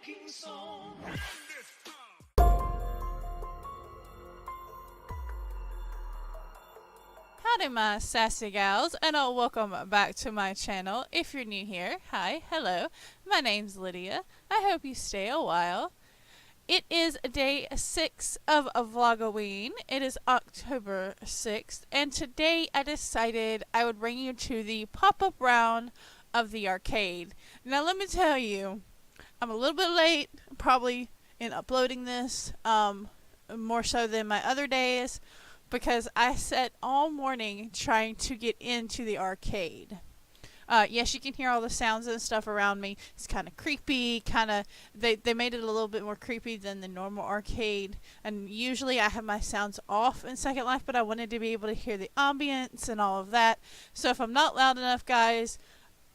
talking song. Howdy my sassy gals, and welcome back to my channel. If you're new here, hi, hello, my name's Lydia. I hope you stay a while. It is day 6 of Vlogoween. It is October 6th, and today I decided I would bring you to the pop-up round of the arcade. Now let me tell you, I'm a little bit late, probably in uploading this, more so than my other days, because I sat all morning trying to get into the arcade. Yes, you can hear all the sounds and stuff around me. It's kind of creepy, they made it a little bit more creepy than the normal arcade. And usually I have my sounds off in Second Life, but I wanted to be able to hear the ambience and all of that. So if I'm not loud enough, guys,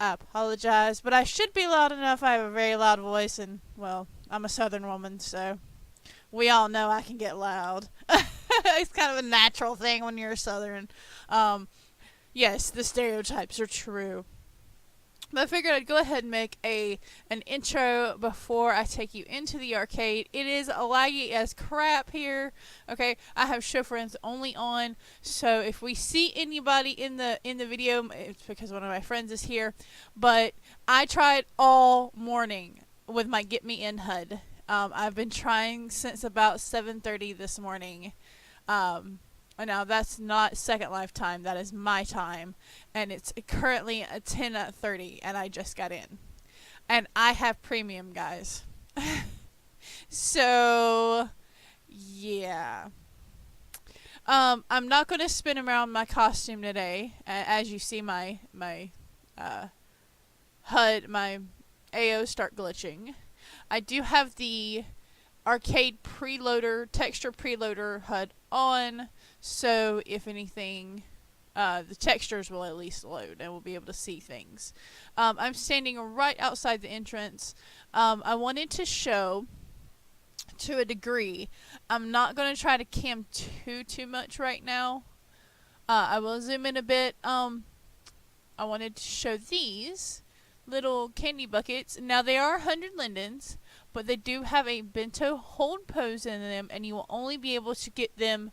I apologize. But I should be loud enough. I have a very loud voice, and, well, I'm a southern woman, so we all know I can get loud. It's kind of a natural thing when you're southern. Yes, the stereotypes are true. But I figured I'd go ahead and make an intro before I take you into the arcade. It is laggy as crap here. Okay, I have show friends only on, so if we see anybody in the video, it's because one of my friends is here. But I tried all morning with my Get Me In HUD. I've been trying since about 7:30 this morning. Now that's not Second Life time, that is my time, and it's currently 10:30, and I just got in, and I have premium, guys. So yeah, I'm not going to spin around my costume today. As you see, my HUD, my AO start glitching. I do have the arcade preloader, texture preloader HUD on, so if anything, the textures will at least load and we'll be able to see things. I'm standing right outside the entrance. I wanted to show, to a degree, I'm not going to try to cam too much right now. I will zoom in a bit. I wanted to show these little candy buckets. Now they are 100 lindens, but they do have a bento hold pose in them, and you will only be able to get them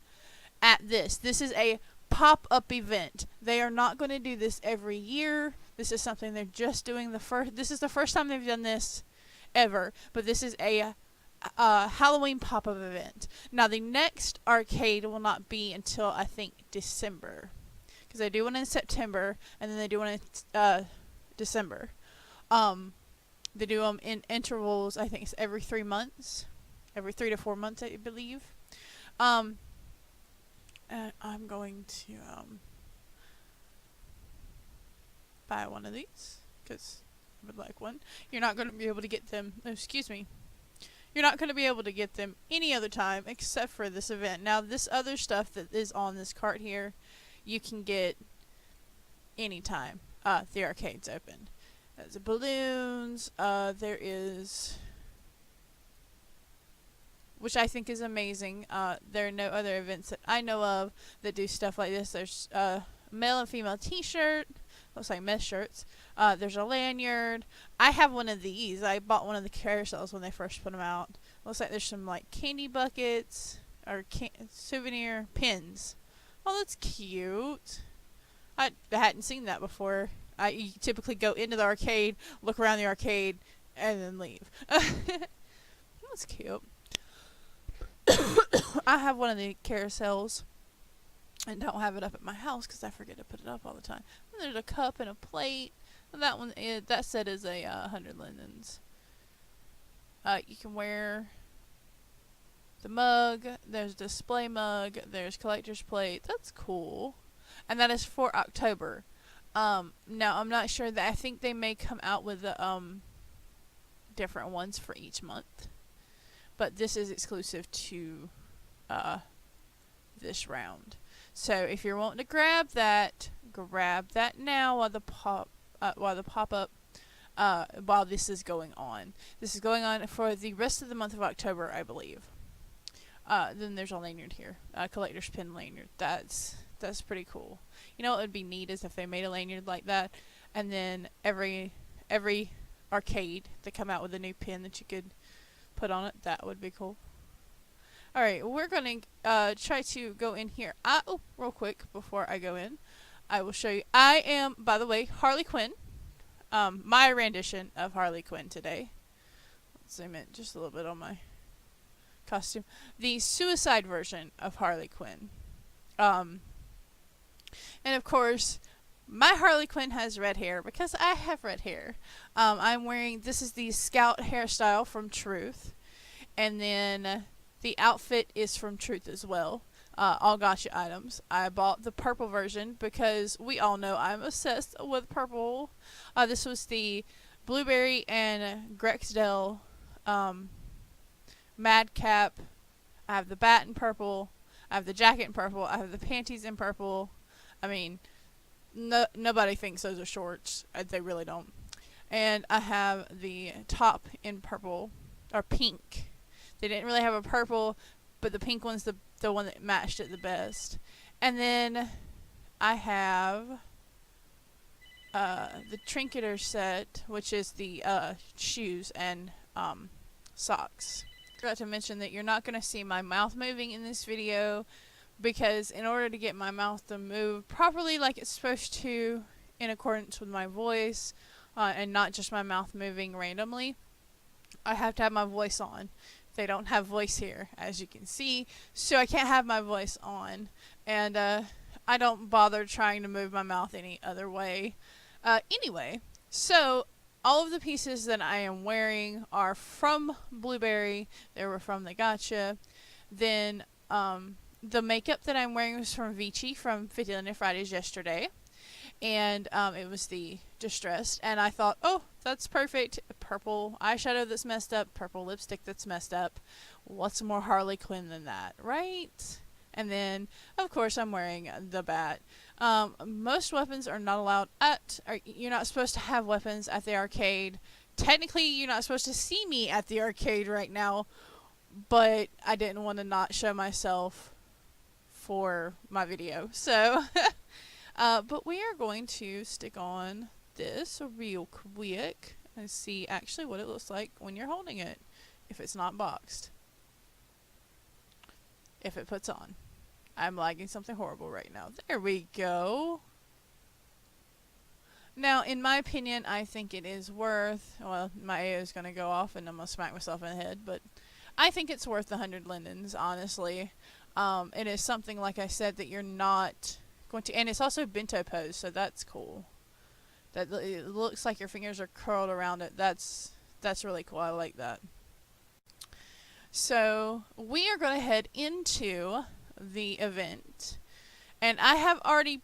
at this. This is a pop-up event. They are not going to do this every year. This is something they're just doing this is the first time they've done this ever, but this is a Halloween pop-up event. Now the next arcade will not be until, I think, December, because they do one in September and then they do one in December. They do them in intervals. I think it's every 3 months, every 3 to 4 months, I believe. And I'm going to buy one of these because I would like one. You're not going to be able to get them. Oh, excuse me. You're not going to be able to get them any other time except for this event. Now, this other stuff that is on this cart here, you can get anytime the arcade's open. There's balloons. There is, which I think is amazing. There are no other events that I know of that do stuff like this. There's a male and female t-shirt. Looks like mesh shirts. There's a lanyard. I have one of these. I bought one of the carousels when they first put them out. Looks like there's some like candy buckets or souvenir pins. Oh, that's cute. I hadn't seen that before. You typically go into the arcade, look around the arcade, and then leave. That's cute. I have one of the carousels and don't have it up at my house because I forget to put it up all the time. And there's a cup and a plate. That one, that set is a 100 lindens. You can wear the mug. There's display mug. There's collector's plate. That's cool. And that is for October. Now I'm not sure that I think they may come out with different ones for each month, but this is exclusive to this round. So if you're wanting to grab that now while the pop-up while this is going on. This is going on for the rest of the month of October, I believe. Then there's a lanyard here, a collector's pin lanyard. That's pretty cool. You know what would be neat is if they made a lanyard like that, and then every arcade they come out with a new pin that you could put on it. That would be cool. Alright, we're going to try to go in here. Oh, real quick before I go in, I will show you. I am, by the way, Harley Quinn. My rendition of Harley Quinn today. Let's zoom in just a little bit on my costume. The suicide version of Harley Quinn. And of course, my Harley Quinn has red hair because I have red hair. I'm wearing, this is the Scout hairstyle from Truth. And then the outfit is from Truth as well. All gotcha items. I bought the purple version because we all know I'm obsessed with purple. This was the Blueberry and Grexdale Madcap. I have the bat in purple. I have the jacket in purple. I have the panties in purple. I mean, nobody thinks those are shorts. They really don't. And I have the top in purple, or pink. They didn't really have a purple, but the pink one's the one that matched it the best. And then I have the Trinketer set, which is the shoes and socks. Forgot to mention that you're not going to see my mouth moving in this video, because in order to get my mouth to move properly like it's supposed to, in accordance with my voice, and not just my mouth moving randomly, I have to have my voice on. They don't have voice here, as you can see, so I can't have my voice on, and I don't bother trying to move my mouth any other way. Anyway, so all of the pieces that I am wearing are from Blueberry. They were from the Gotcha. Then the makeup that I'm wearing was from Vici from 50 Linden Fridays yesterday. And it was the Distressed. And I thought, oh, that's perfect. Purple eyeshadow that's messed up. Purple lipstick that's messed up. What's more Harley Quinn than that, right? And then, of course, I'm wearing the bat. Most weapons are not allowed you're not supposed to have weapons at the arcade. Technically, you're not supposed to see me at the arcade right now. But I didn't want to not show myself for my video. So, but we are going to stick on this real quick and see actually what it looks like when you're holding it, if it's not boxed. If it puts on. I'm lagging something horrible right now. There we go. Now, in my opinion, I think it is worth, well, my AO is going to go off and I'm going to smack myself in the head, but I think it's worth the 100 lindens, honestly. It is something, like I said, that you're not going to, and it's also bento pose, so that's cool. That it looks like your fingers are curled around it. That's really cool. I like that. So we are going to head into the event, and I have already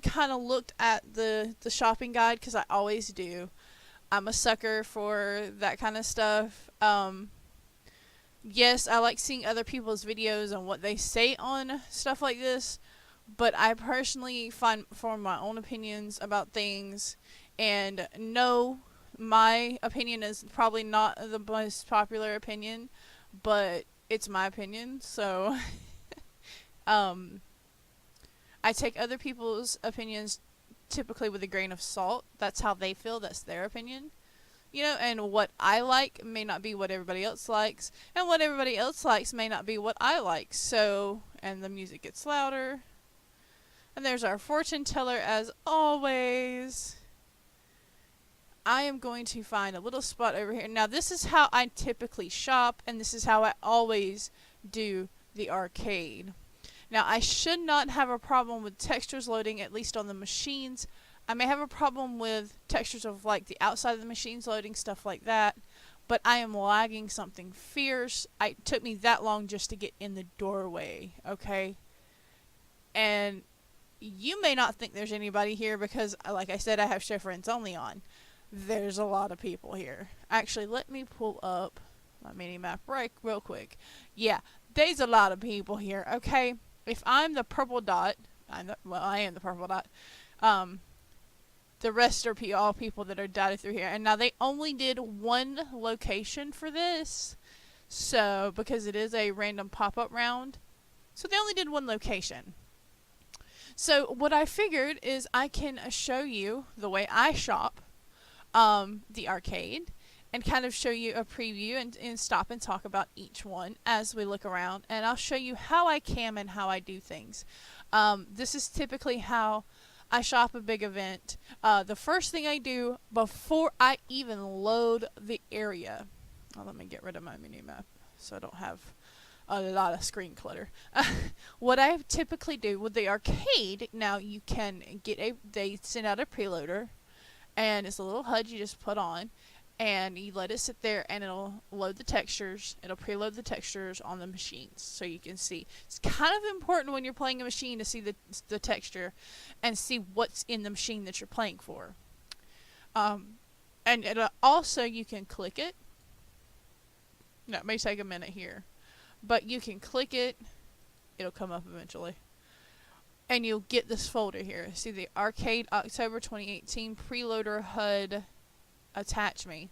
kind of looked at the shopping guide, because I always do. I'm a sucker for that kind of stuff. Yes, I like seeing other people's videos and what they say on stuff like this, but I personally form my own opinions about things, and no, my opinion is probably not the most popular opinion, but it's my opinion, so I take other people's opinions typically with a grain of salt. That's how they feel, that's their opinion. You know, and what I like may not be what everybody else likes, and what everybody else likes may not be what I like. So, and the music gets louder. And there's our fortune teller as always. I am going to find a little spot over here. Now, this is how I typically shop, and this is how I always do the arcade. Now, I should not have a problem with textures loading, at least on the machines. I may have a problem with textures of like the outside of the machines loading, stuff like that, but I am lagging something fierce. It took me that long just to get in the doorway, okay? And you may not think there's anybody here because, like I said, I have show friends only on. There's a lot of people here. Actually, let me pull up my mini map real quick. Yeah, there's a lot of people here, okay? If I'm the purple dot, I am the purple dot, the rest are all people that are dotted through here. And now they only did one location for this, so because it is a random pop-up round, so they only did one location. So what I figured is I can show you the way I shop the arcade, and kind of show you a preview and stop and talk about each one as we look around. And I'll show you how I cam and how I do things. This is typically how I shop a big event. The first thing I do before I even load the area, let me get rid of my mini map so I don't have a lot of screen clutter. What I typically do with the arcade, now you can get they send out a preloader, and it's a little HUD you just put on, and you let it sit there, and it'll load the textures. It'll preload the textures on the machines so you can see. It's kind of important when you're playing a machine to see the texture and see what's in the machine that you're playing for. And also you can click it. Now, it may take a minute here, but you can click it. It'll come up eventually. And you'll get this folder here. See the Arcade October 2018 preloader HUD attach me,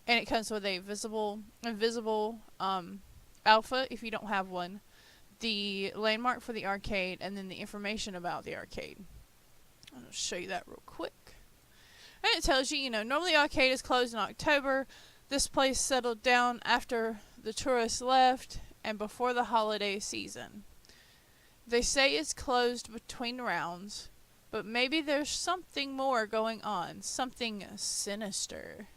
and it comes with a invisible alpha if you don't have one, the landmark for the arcade, and then the information about the arcade. I'll show you that real quick. And it tells you, normally the arcade is closed in October. This place settled down after the tourists left and before the holiday season. They say it's closed between rounds, but maybe there's something more going on, something sinister.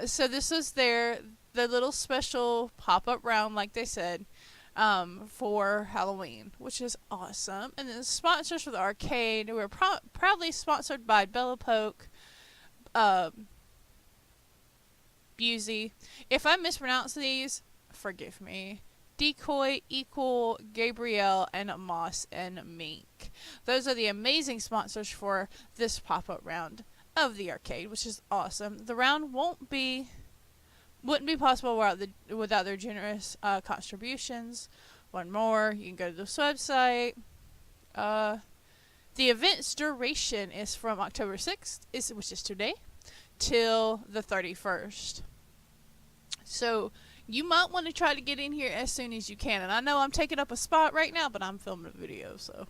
So this was the little special pop-up round, like they said, for Halloween, which is awesome. And then sponsors for the arcade, we're proudly sponsored by Bella Poke, Busey. If I mispronounce these, forgive me. Decoy, Equal, Gabrielle, and Moss and Mink. Those are the amazing sponsors for this pop-up round of the arcade, which is awesome. The round wouldn't be possible without their generous contributions. One more, you can go to this website. The event's duration is from October 6th, which is today, till the 31st. So you might want to try to get in here as soon as you can. And I know I'm taking up a spot right now, but I'm filming a video, so.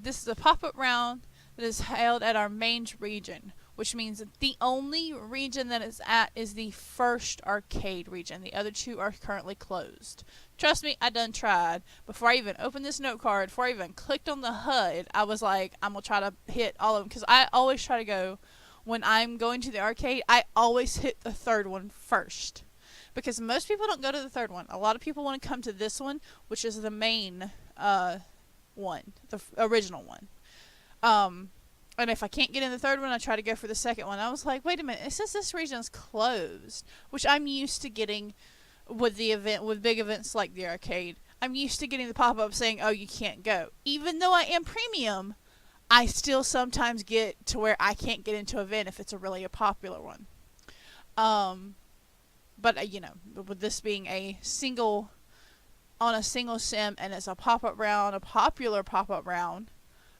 This is a pop-up round that is held at our main region, which means that the only region that it's at is the first arcade region. The other two are currently closed. Trust me, I done tried. Before I even opened this note card, before I even clicked on the HUD, I was like, I'm going to try to hit all of them. Because I always try to go, when I'm going to the arcade, I always hit the third one first. Because most people don't go to the third one. A lot of people want to come to this one, which is the main one, the original one. And if I can't get in the third one, I try to go for the second one. I was like, wait a minute, it says this region's closed, which I'm used to getting with big events like the arcade. I'm used to getting the pop-up saying, oh, you can't go. Even though I am premium, I still sometimes get to where I can't get into an event if it's a popular one. But, with this being a single sim, and it's a popular pop-up round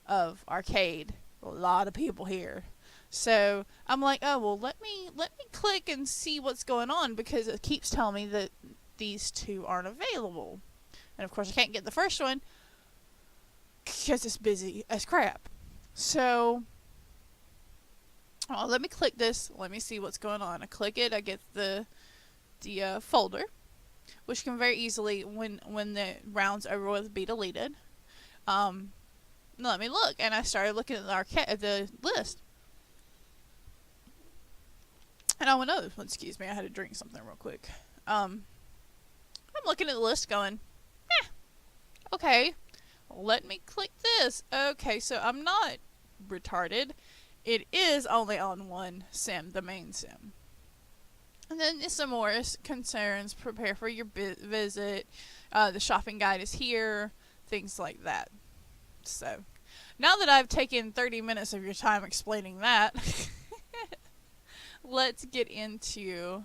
of arcade, a lot of people here. So I'm like, oh, well, let me click and see what's going on, because it keeps telling me that these two aren't available. And of course I can't get the first one because it's busy as crap. So let me click this. Let me see what's going on. I click it. I get the folder, which can very easily, when the round's over with, be deleted. Let me look, and I started looking at the list. And I went, oh, excuse me, I had to drink something real quick. I'm looking at the list going, okay, let me click this. Okay, so I'm not retarded. It is only on one sim, the main sim. And then some more concerns. Prepare for your visit. The shopping guide is here. Things like that. So, now that I've taken 30 minutes of your time explaining that, let's get into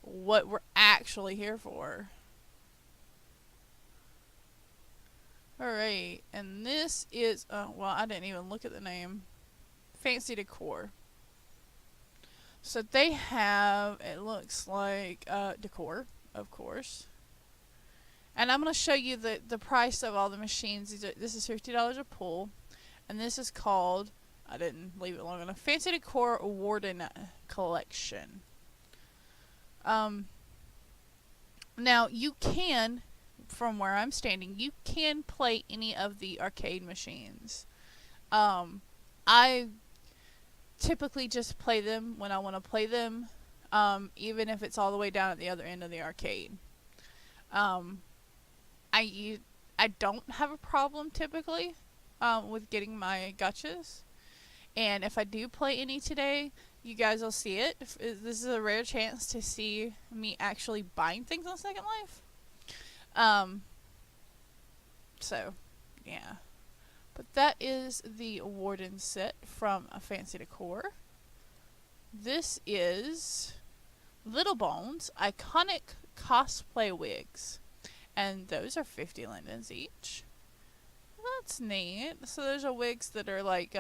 what we're actually here for. Alright, and this is, well, I didn't even look at the name. Fancy Decor. So they have, it looks like, decor, of course. And I'm going to show you the price of all the machines. This is $50 a pull. And this is called I didn't leave it long enough. Fancy Decor Warden Collection. Now you can, from where I'm standing, you can play any of the arcade machines. I typically just play them when I want to play them, even if it's all the way down at the other end of the arcade. I don't have a problem typically with getting my gotchas, and if I do play any today, you guys will see it. This is a rare chance to see me actually buying things on Second Life. So, yeah. But that is the Warden set from Fancy Decor. This is Little Bones Iconic Cosplay Wigs. And those are 50 lindens each. That's neat. So there's wigs that are like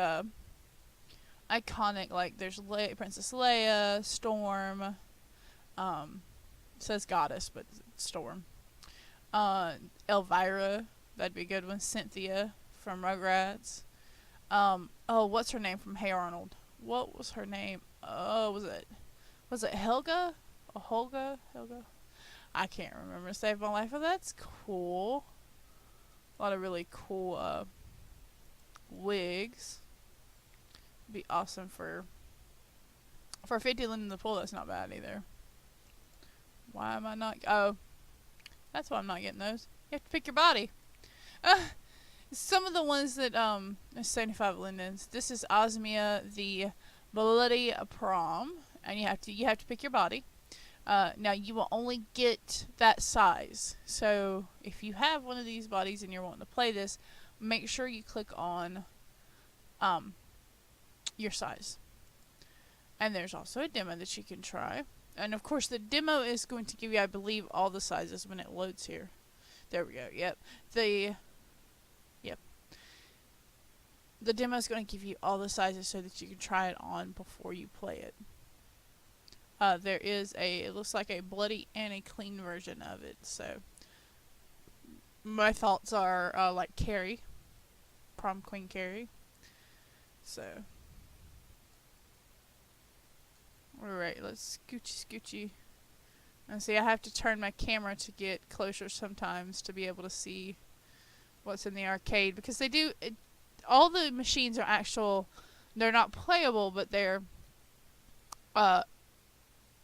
iconic, like there's Princess Leia, Storm, says Goddess, but Storm. Elvira, that'd be a good one. Cynthia from Rugrats. Oh, what's her name from Hey Arnold? What was her name? Was it Helga? Or Helga? I can't remember. Save my life. Oh, that's cool. A lot of really cool wigs. Be awesome for 50 Linden the Pool. That's not bad either. Why am I not? Oh, that's why I'm not getting those. You have to pick your body. Some of the ones that 75 lindens. This is Osmia the Bloody Prom, and you have to pick your body. Now you will only get that size. So if you have one of these bodies and you're wanting to play this, make sure you click on your size. And there's also a demo that you can try. And of course the demo is going to give you, I believe, all the sizes when it loads here. There we go. Yep. The demo is going to give you all the sizes so that you can try it on before you play it. There is it looks like a bloody and a clean version of it. So my thoughts are like Carrie, Prom Queen Carrie. So alright, let's scoochy. And see, I have to turn my camera to get closer sometimes to be able to see what's in the arcade, because they do all the machines are actual. They're not playable, but they're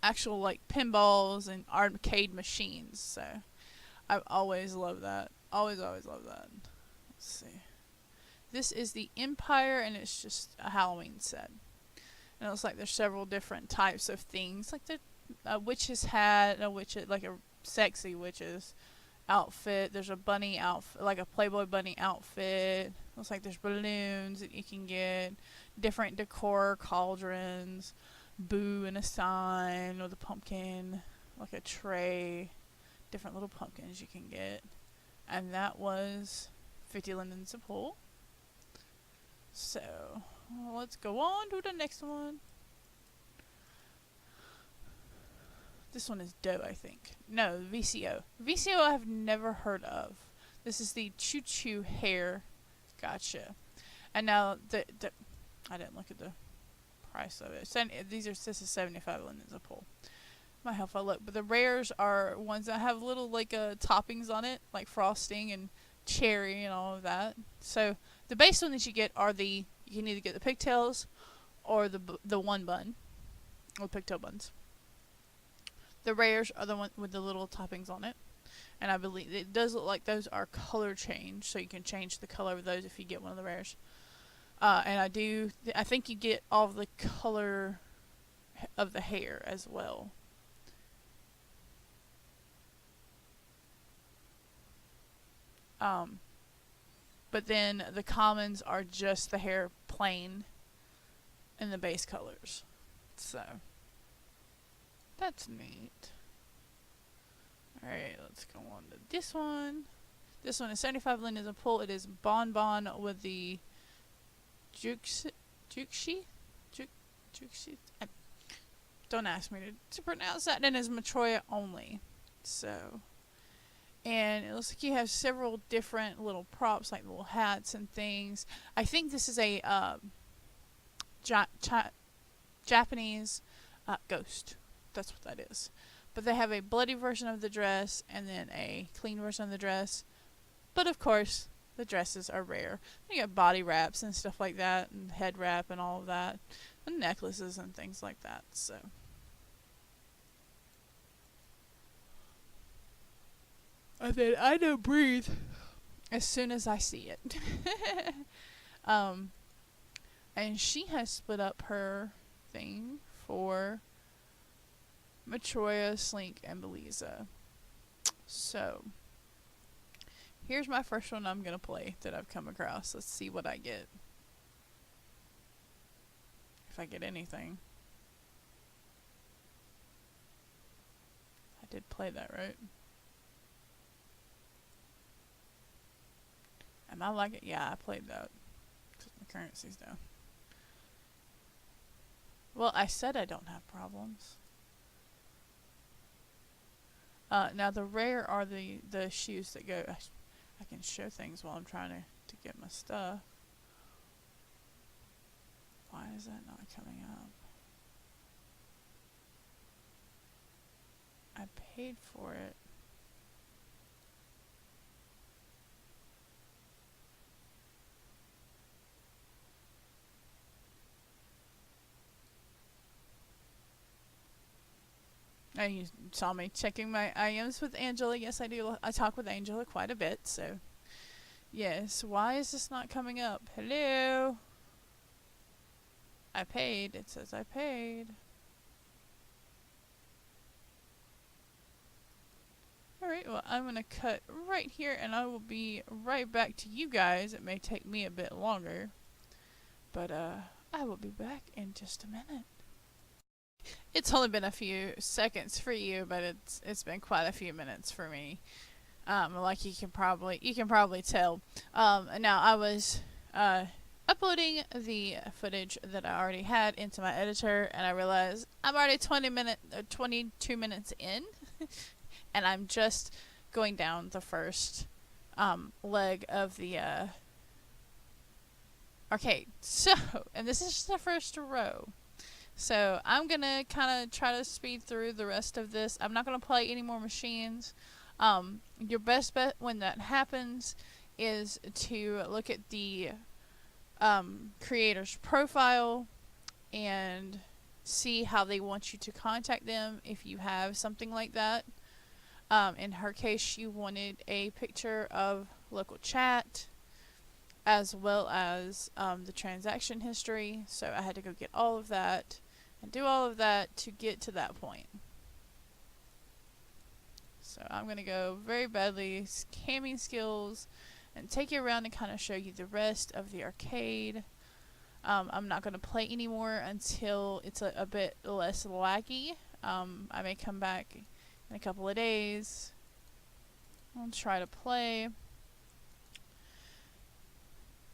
actual like pinballs and arcade machines. So I've always loved that. Always loved that. Let's see. This is the Empire, and it's just a Halloween set. And it looks like there's several different types of things, like the witch's hat, like a sexy witch's outfit. There's a bunny outfit, like a Playboy bunny outfit. Looks like there's balloons that you can get, different decor, cauldrons, boo and a sign with a pumpkin, like a tray, different little pumpkins you can get. And that was 50 lindens a pool. So let's go on to the next one. This one is Doe, I think. No, VCO. VCO I have never heard of. This is the Choo Choo Hair. Gotcha. And now I didn't look at the price of it. This is 75 lindens a pull. Might help if I look. But the rares are ones that have little like toppings on it, like frosting and cherry and all of that. So the base one that you get are you can either get the pigtails or the one bun, or pigtail buns. The rares are the one with the little toppings on it. And I believe it does look like those are color change, so you can change the color of those if you get one of the rares. And I think you get all of the color of the hair as well. But then the commons are just the hair plain in the base colors. So that's neat. Alright, let's go on to this one. This one is 75 lindens a pull. It is Bonbon with the Jukshi? Don't ask me to pronounce that. And it is Matroya only. So, and it looks like you have several different little props, like little hats and things. I think this is a Japanese ghost. That's what that is. But they have a bloody version of the dress and then a clean version of the dress. But of course, the dresses are rare. You got body wraps and stuff like that, and head wrap and all of that, and necklaces and things like that. So, and then I don't breathe as soon as I see it. And she has split up her thing for Matroya, Slink, and Beliza. So, here's my first one I'm going to play that I've come across. Let's see what I get. If I get anything. I did play that, right? Am I like it? Yeah, I played that. Because my currency's down. Well, I said I don't have problems. Now the rare are the shoes that go. I can show things while I'm trying to get my stuff. Why is that not coming up? I paid for it. You saw me checking my IMs with Angela. Yes, I do. I talk with Angela quite a bit, so. Yes, why is this not coming up? Hello? I paid. It says I paid. Alright, well, I'm going to cut right here, and I will be right back to you guys. It may take me a bit longer, but I will be back in just a minute. It's only been a few seconds for you, but it's been quite a few minutes for me. Like you can probably tell. Now I was uploading the footage that I already had into my editor, and I realized I'm already 22 minutes in, and I'm just going down the first leg of the arcade. So, and this is just the first row. So I'm going to kind of try to speed through the rest of this. I'm not going to play any more machines. Your best bet when that happens is to look at the creator's profile and see how they want you to contact them if you have something like that. In her case, she wanted a picture of local chat as well as the transaction history. So I had to go get all of that and do all of that to get to that point. So I'm going to go very badly scamming skills and take you around and kind of show you the rest of the arcade. I'm not going to play anymore until it's a bit less laggy. I may come back in a couple of days. I'll try to play.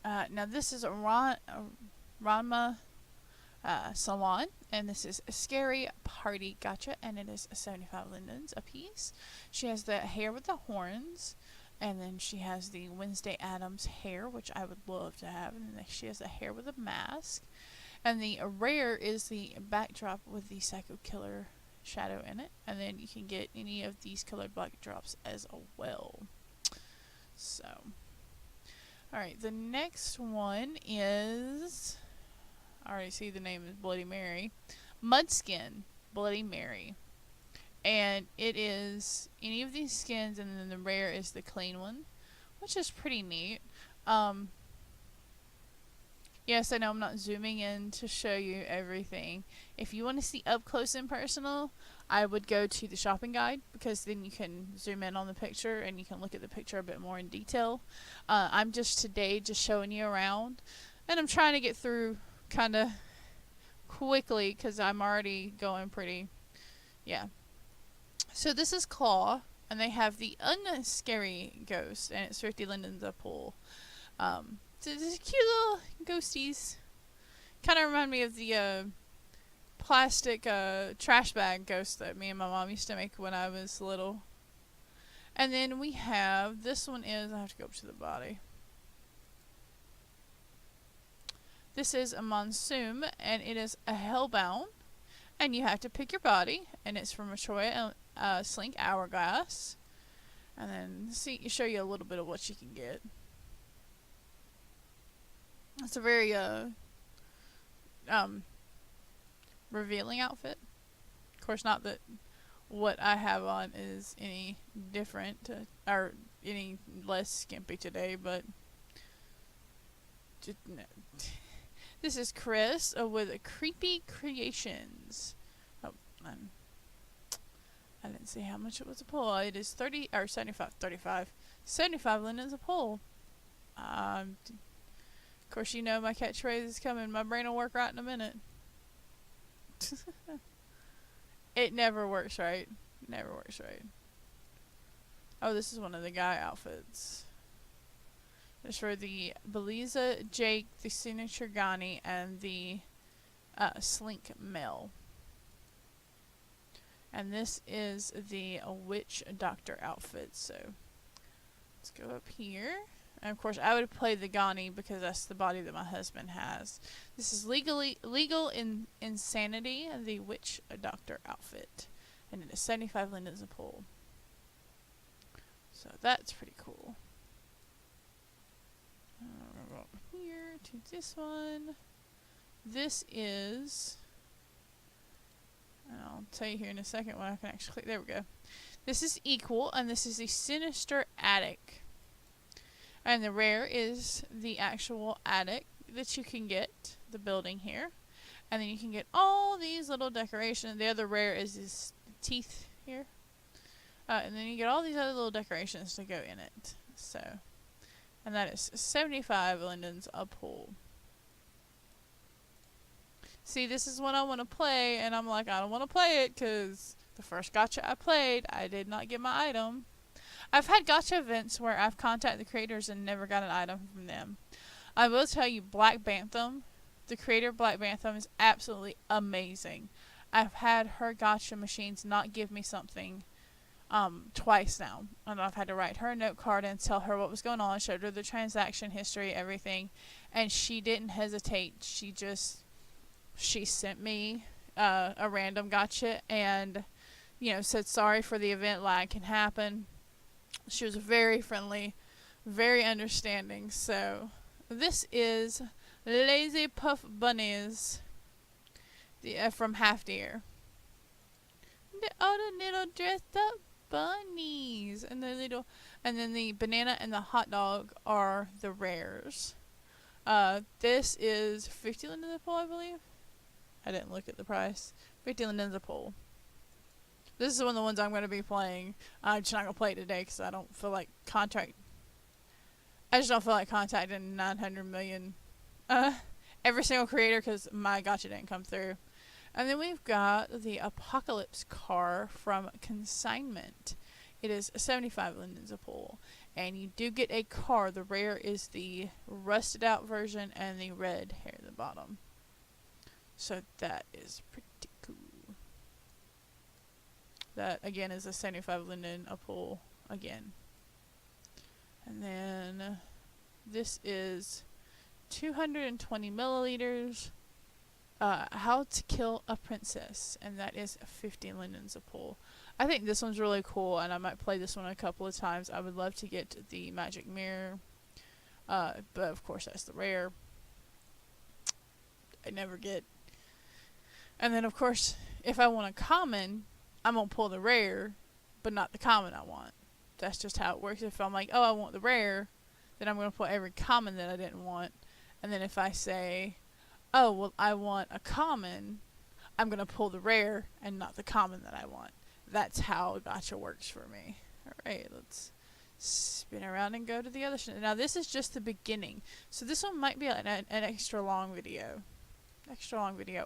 Now this is a Ranma Salon, and this is a scary party gotcha, and it is 75 lindens a piece. She has the hair with the horns, and then she has the Wednesday Addams hair, which I would love to have, and then she has the hair with a mask, and the rare is the backdrop with the Psycho Killer shadow in it, and then you can get any of these colored backdrops as well. So, alright, the next one is, I already see the name is Bloody Mary. Mudskin Bloody Mary. And it is any of these skins, and then the rare is the clean one, which is pretty neat. Yes, I know I'm not zooming in to show you everything. If you want to see up close and personal, I would go to the shopping guide, because then you can zoom in on the picture and you can look at the picture a bit more in detail. I'm just today just showing you around, and I'm trying to get through kind of quickly because I'm already going pretty, yeah. So this is Claw, and they have the unscary ghost, and it's 50 lindens a pull. So these cute little ghosties kind of remind me of the plastic trash bag ghost that me and my mom used to make when I was little. And then we have, this one is, I have to go up to the body. This is a monsoon, and it is a hellbound, and you have to pick your body, and it's from a Troy Slink Hourglass. And then show you a little bit of what you can get. It's a very revealing outfit. Of course, not that what I have on is any different or any less skimpy today, but just, no. This is Chris with Creepy Creations. Oh, I didn't see how much it was a pull. It is 75 lindens a pull. Of course, you know my catchphrase is coming. My brain will work right in a minute. It never works right. Never works right. Oh, this is one of the guy outfits. It's for the Beliza Jake, the Signature Ghani, and the Slink Male. And this is the Witch Doctor outfit. So let's go up here. And of course, I would play the Ghani because that's the body that my husband has. This is Legal Insanity, the Witch Doctor outfit. And it is 75 lindens a pull. So that's pretty cool. We'll go up here to this one. This is... and I'll tell you here in a second when I can actually click. There we go. This is Equal, and this is the Sinister Attic. And the rare is the actual attic that you can get, the building here. And then you can get all these little decorations. The other rare is this teeth here. And then you get all these other little decorations to go in it. So, and that is 75 lindens a pull. See, this is what I want to play, and I'm like, I don't want to play it because the first gacha I played, I did not get my item. I've had gacha events where I've contacted the creators and never got an item from them. I will tell you, Black Bantam, the creator of Black Bantam, is absolutely amazing. I've had her gacha machines not give me something twice now. And I've had to write her a note card and tell her what was going on, showed her the transaction history, everything. And she didn't hesitate. She sent me a random gacha and, said sorry for the event lag can happen. She was very friendly, very understanding. So this is Lazy Puff Bunnies from Half Deer. All the little dressed up bunnies, and then the banana and the hot dog are the rares. This is 50 lindens a pull, I believe. I didn't look at the price. 50 lindens a pull. This is one of the ones I'm going to be playing. I'm just not going to play it today because I don't feel like contacting 900 million every single creator because my gacha didn't come through. And then we've got the Apocalypse car from Consignment. It is 75 lindens a pull. And you do get a car. The rare is the rusted out version and the red hair at the bottom. So that is pretty cool. That again is a 75 linden a pull again. And then this is 220 milliliters. How to Kill a Princess, and that is 50 lindens a pull. I think this one's really cool, and I might play this one a couple of times. I would love to get the magic mirror, but of course that's the rare. I never get. And then of course, if I want a common, I'm gonna pull the rare, but not the common I want. That's just how it works. If I'm like, oh, I want the rare, then I'm gonna pull every common that I didn't want. And then if I say, oh, well, I want a common, I'm going to pull the rare and not the common that I want. That's how gacha works for me. Alright, let's spin around and go to the other side. Now, this is just the beginning. So this one might be an extra long video.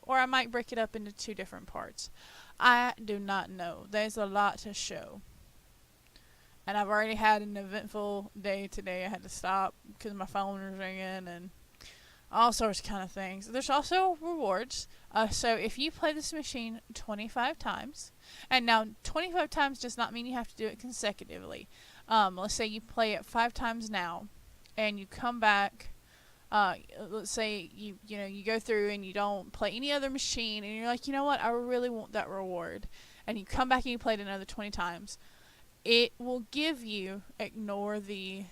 Or I might break it up into 2 different parts. I do not know. There's a lot to show. And I've already had an eventful day today. I had to stop because my phone was ringing and all sorts of kind of things. There's also rewards. So if you play this machine 25 times, and now 25 times does not mean you have to do it consecutively. Let's say you play it 5 times now, and you come back Let's say you go through and you don't play any other machine, and you're like, you know what, I really want that reward, and you come back and you play it another 20 times. It will give you, ignore the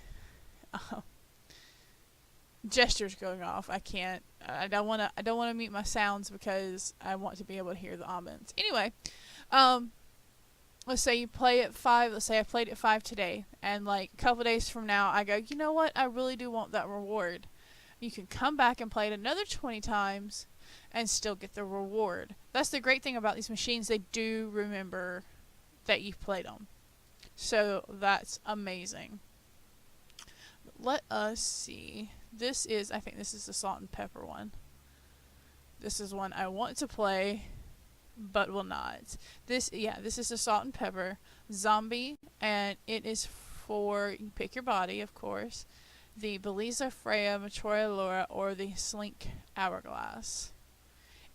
gestures going off. I don't want to mute my sounds because I want to be able to hear the ambience. Anyway, let's say you play at 5. Let's say I played at 5 today, and like a couple days from now I go, you know what, I really do want that reward. You can come back and play it another 20 times and still get the reward. That's the great thing about these machines. They do remember that you've played them. So that's amazing. Let us see. I think this is the salt and pepper one. This is one I want to play, but will not. This is the salt and pepper zombie, and it is for, you can pick your body, of course, the Belisa Freya, Matoria Laura, or the Slink Hourglass.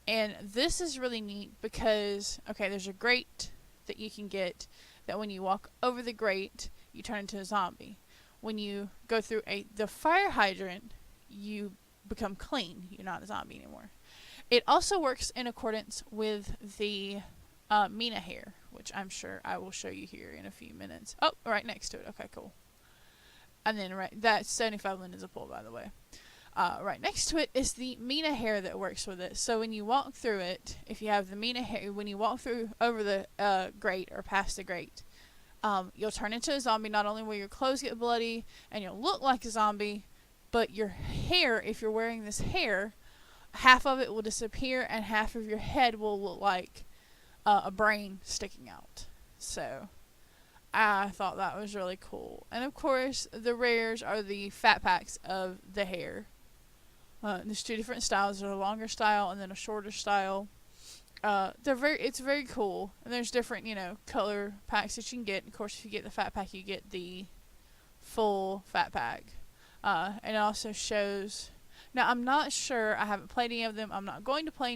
And this is really neat because, okay, there's a grate that you can get that when you walk over the grate, you turn into a zombie. When you go through the fire hydrant, you become clean. You're not a zombie anymore. It also works in accordance with the Mina hair, which I'm sure I will show you here in a few minutes. Oh, right next to it. Okay, cool. And then that's 75 lindens a pull, by the way. Right next to it is the Mina hair that works with it. So when you walk through it, if you have the Mina hair, when you walk through over the grate or past the grate, you'll turn into a zombie. Not only will your clothes get bloody and you'll look like a zombie, but your hair, if you're wearing this hair, half of it will disappear and half of your head will look like a brain sticking out. So I thought that was really cool. And of course, the rares are the fat packs of the hair. There's 2 different styles. There's a longer style and then a shorter style. It's very cool. And there's different, color packs that you can get. Of course, if you get the fat pack, you get the full fat pack. And it also shows. Now, I'm not sure. I haven't played any of them. I'm not going to play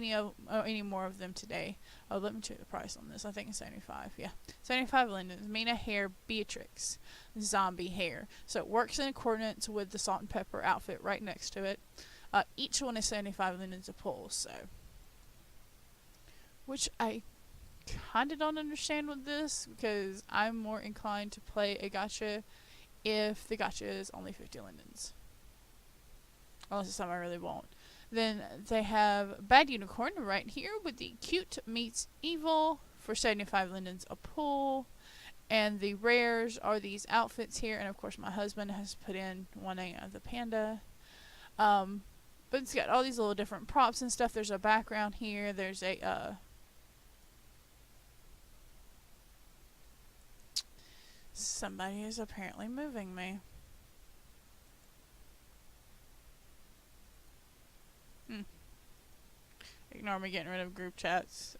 any more of them today. Oh, let me check the price on this. I think it's 75. Yeah, 75 lindens. Mina hair, Beatrix, zombie hair. So it works in accordance with the salt and pepper outfit right next to it. Each one is 75 lindens a pull. So, which I kind of don't understand with this because I'm more inclined to play a gacha if the gacha is only 50 lindens. Unless it's something I really want. Then they have Bad Unicorn right here with the Cute Meets Evil for 75 lindens a pull. And the rares are these outfits here. And of course my husband has put in one of the panda. But it's got all these little different props and stuff. There's a background here. There's a somebody is apparently moving me. Ignore me getting rid of group chats.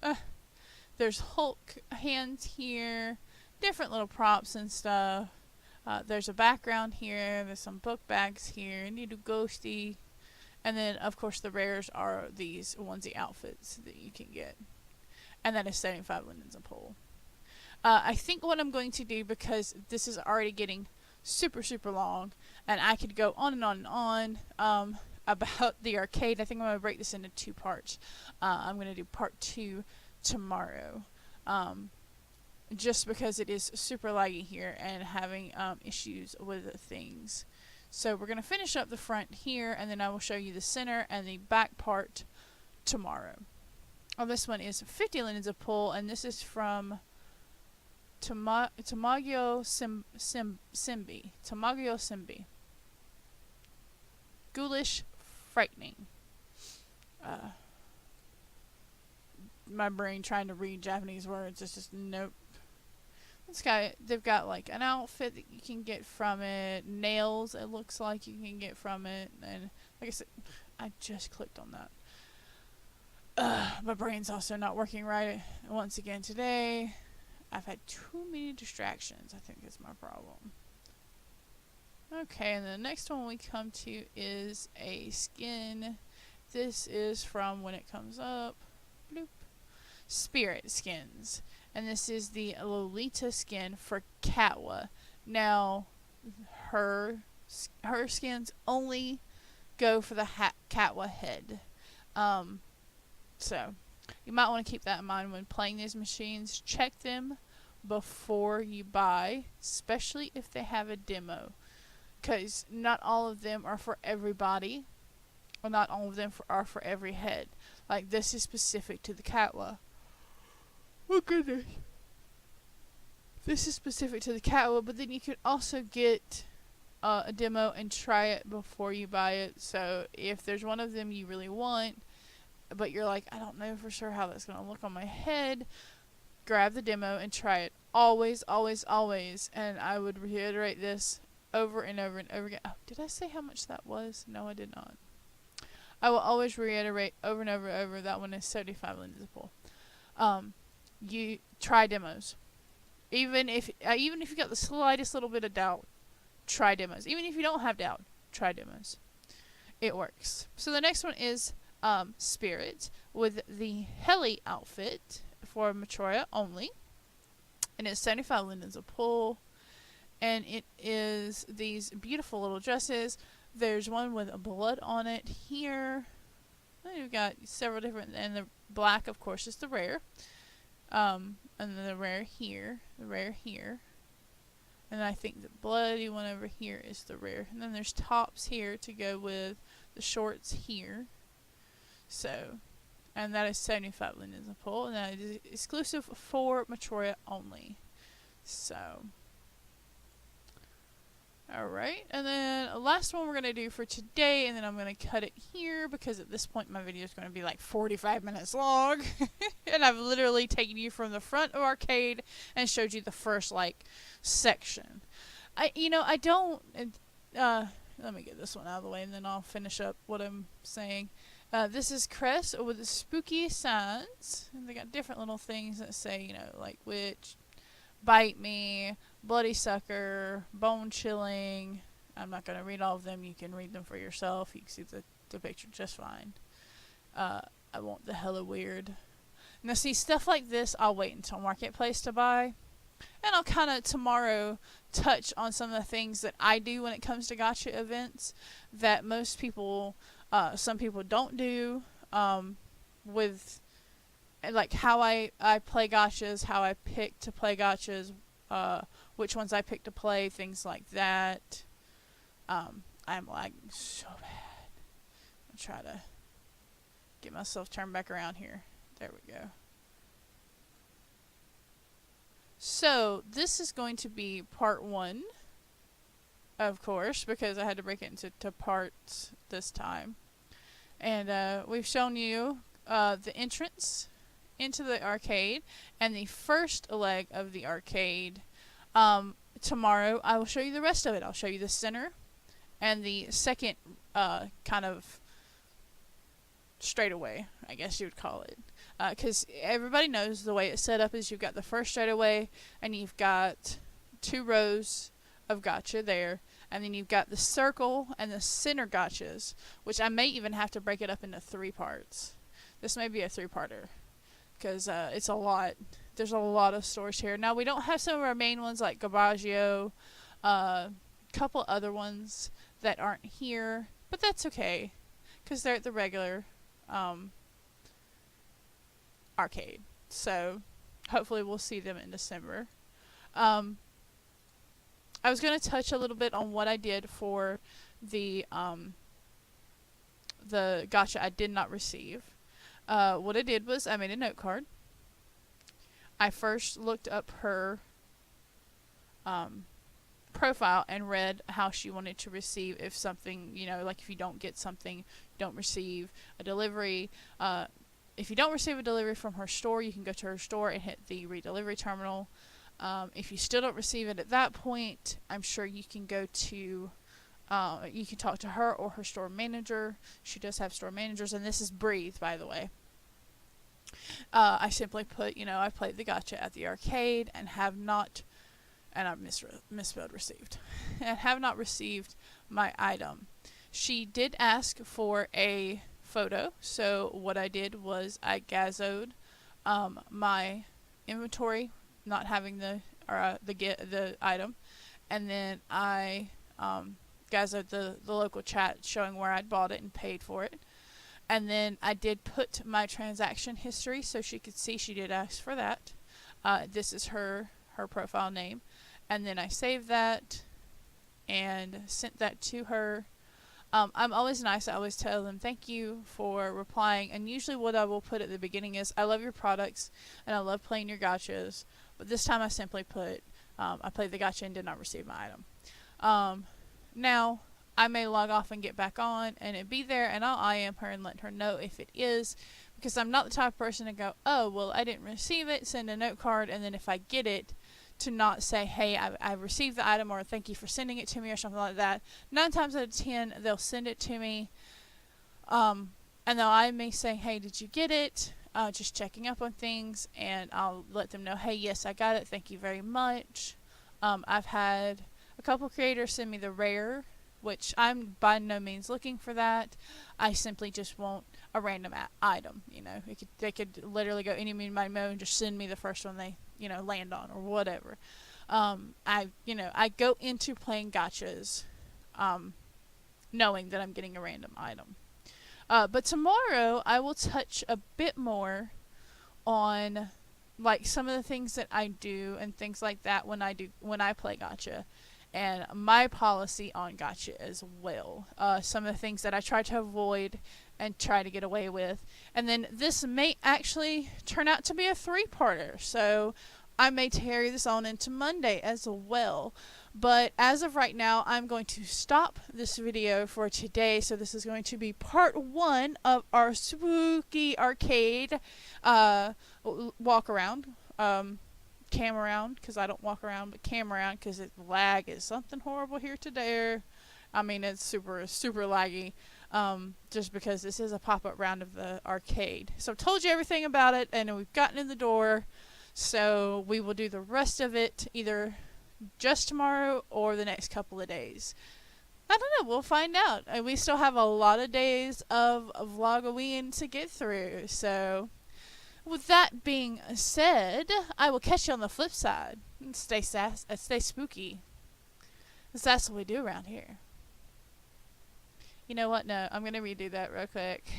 There's Hulk hands here. Different little props and stuff. There's a background here. There's some book bags here. Need a ghosty. And then, of course, the rares are these onesie outfits that you can get. And that is 75 lindens a pull. I think what I'm going to do, because this is already getting super, super long, and I could go on and on and on about the arcade. I think I'm going to break this into 2 parts. I'm going to do part 2 tomorrow. Just because it is super laggy here and having issues with things. So we're going to finish up the front here, and then I will show you the center and the back part tomorrow. This one is 50 lindens a pull, and this is from Tamagyo Simbi. Tamagyo Simbi. Ghoulish Frightening. My brain trying to read Japanese words is just nope. They've got like an outfit that you can get from it, nails it looks like you can get from it, and like I said, I just clicked on that. My brain's also not working right once again today. I've had too many distractions, I think is my problem. Okay, and the next one we come to is a skin. This is from when it comes up. Bloop. Spirit skins. And this is the Lolita skin for Katwa. Now, her skins only go for the Catwa head. So you might want to keep that in mind when playing these machines. Check them before you buy, especially if they have a demo, because not all of them are for everybody, or not all of them are for every head. Like, this is specific to the Catwa. Oh goodness. This is specific to the Catwa, but then you could also get a demo and try it before you buy it. So if there's one of them you really want, but you're like, I don't know for sure how that's going to look on my head, grab the demo and try it. Always, always, always. And I would reiterate this over and over and over again. Oh, did I say how much that was? No, I did not. I will always reiterate over and over and over, that one is 75 lindens a pull. You try demos. Even if you got the slightest little bit of doubt, try demos. Even if you don't have doubt, try demos. It works. So the next one is Spirit with the Heli outfit for Matroya only, and it's 75 lindens a pull, and it is these beautiful little dresses. There's one with a blood on it here. You've got several different, and the black, of course, is the rare. And then the rare here, and I think the bloody one over here is the rare. And then there's tops here to go with the shorts here. So, and that is 75 lindens a pull, and that is exclusive for Matroya only. So, alright, and then the last one we're going to do for today, and then I'm going to cut it here because at this point my video is going to be like 45 minutes long. And I've literally taken you from the front of arcade and showed you the first like section. Let me get this one out of the way and then I'll finish up what I'm saying. This is Crest with the spooky signs, and they got different little things that say, like witch, bite me, bloody sucker, bone chilling. I'm not going to read all of them. You can read them for yourself. You can see the picture just fine. I want the hella weird. Now see, stuff like this I'll wait until Marketplace to buy. And I'll kind of tomorrow touch on some of the things that I do when it comes to gotcha events that most people, some people don't do, with like how I play gotchas, how I pick to play gotchas, which ones I pick to play, things like that. I'm lagging so bad. I'll try to get myself turned back around here. There we go. So, this is going to be part 1, of course, because I had to break it into parts this time. And we've shown you the entrance into the arcade and the first leg of the arcade. Tomorrow I will show you the rest of it. I'll show you the center and the second kind of straightaway, I guess you would call it. Because everybody knows the way it's set up is you've got the first straightaway and you've got 2 rows of gotcha there, and then you've got the circle and the center gotchas, which I may even have to break it up into 3 parts. This may be a 3-parter because it's a lot. There's a lot of stores here. Now we don't have some of our main ones like Gabaggio, couple other ones that aren't here, but that's okay because they're at the regular arcade. So hopefully we'll see them in December. I was going to touch a little bit on what I did for the gotcha I did not receive. What I did was I made a note card. I first looked up her profile and read how she wanted to receive if something, like if you don't get something, you don't receive a delivery. If you don't receive a delivery from her store, you can go to her store and hit the redelivery terminal. If you still don't receive it at that point, I'm sure you can go to, you can talk to her or her store manager. She does have store managers, and this is Breathe, by the way. I simply put, I played the gotcha at the arcade and have not, and I've misspelled received, and have not received my item. She did ask for a photo, so what I did was I gazzoed my inventory, not having the item, and then I guys the local chat showing where I'd bought it and paid for it. And then I did put my transaction history so she could see. She did ask for that. This is her profile name. And then I saved that and sent that to her. I'm always nice. I always tell them thank you for replying. And usually what I will put at the beginning is, I love your products and I love playing your gotchas. But this time I simply put, I played the gotcha and did not receive my item. Now, I may log off and get back on and it be there, and I'll IM her and let her know if it is, because I'm not the type of person to go, oh, well, I didn't receive it, send a note card, and then if I get it, to not say, hey, I received the item, or thank you for sending it to me, or something like that. 9 times out of 10, they'll send it to me, and they'll IM me saying, hey, did you get it? Just checking up on things, and I'll let them know, hey, yes, I got it, thank you very much. I've had a couple creators send me the rare, which I'm by no means looking for that. I simply just want a random item. You know, they could literally go any mean my mo and just send me the first one they land on or whatever. I go into playing gotchas, knowing that I'm getting a random item. But tomorrow I will touch a bit more on like some of the things that I do and things like that when I play gotcha. And my policy on gotcha as well. Some of the things that I try to avoid and try to get away with. And then this may actually turn out to be a 3-parter. So I may carry this on into Monday as well. But as of right now, I'm going to stop this video for today. So this is going to be part 1 of our spooky arcade walk around. Cam around, because I don't walk around, but cam around, because lag is something horrible here today. I mean, it's super laggy, just because this is a pop-up round of the arcade. So I've told you everything about it, and we've gotten in the door, so we will do the rest of it either just tomorrow or the next couple of days. I don't know, we'll find out. And we still have a lot of days of Vlogoween to get through, so with that being said, I will catch you on the flip side. And stay spooky. Because that's what we do around here. You know what? No, I'm going to redo that real quick.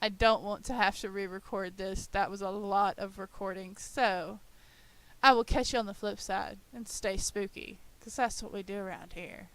I don't want to have to re-record this. That was a lot of recording. So, I will catch you on the flip side. And stay spooky. Because that's what we do around here.